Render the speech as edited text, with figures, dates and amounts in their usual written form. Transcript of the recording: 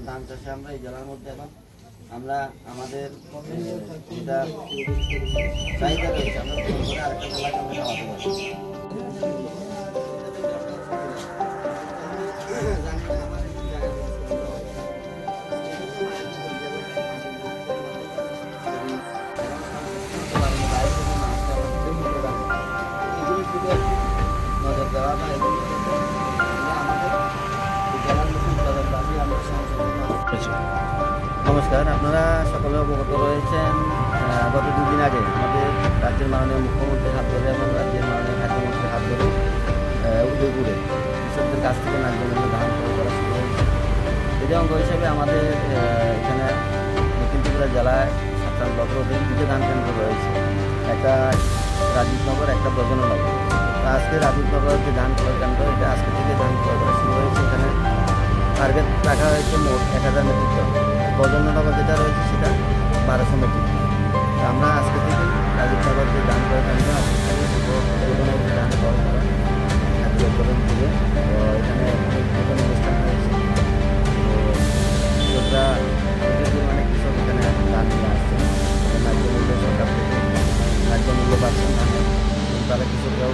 ধান চাষে আমরা এই জেলার মধ্যে এখন আমরা আমাদের যেটা চাহিদা রয়েছে আমরা পূরণ করে আরেকটা জেলাকে আমরা খাওয়াতে পারি। নজর দেওয়া বা এগুলো নমস্কার, আপনারা সকলে অবগত রয়েছেন গত দুদিন আগে আমাদের রাজ্যের মাননীয় মুখ্যমন্ত্রীর হাত ধরে এবং রাজ্যের মাননীয় খাদ্যমন্ত্রীর হাত ধরে উদয়পুরে কৃষকদের কাছ থেকে ন্যায্য ধান ক্রয় করা শুরু হয়েছে। এর অঙ্গ হিসেবে আমাদের এখানে দক্ষিণ ত্রিপুরা জেলায় সাতটা ব্লকের অধীন দুটো ধান কেন্দ্র রয়েছে, একটা রাজীবনগর, একটা ব্রজননগর। আজকে রাজীবনগর যে ধান ক্রয় কেন্দ্র, এটা আজকে থেকে ধান ক্রয় করা শুরু হয়েছে। এখানে টার্গেট রাখা হয়েছে মোট 1000 মেট্রিক টন। ব্রজননগর যেটা রয়েছে সেটা 1200 মেট্রিক টন। আমরা আজকে থেকে রাজীবনগর যে ধান ক্রয় কেন্দ্র আজকে থেকে ধান ক্রয় করা কার্যক্রম দিয়ে এখানে অনুষ্ঠান হয়েছে। তো কৃষকরা প্রচুর পরিমাণে কৃষক এখানে ধান নিয়ে আসছেন, ন্যায্য মূল্য সরকার থেকে ন্যায্য মূল্য পাচ্ছেন ধানে, তারা কৃষকরাও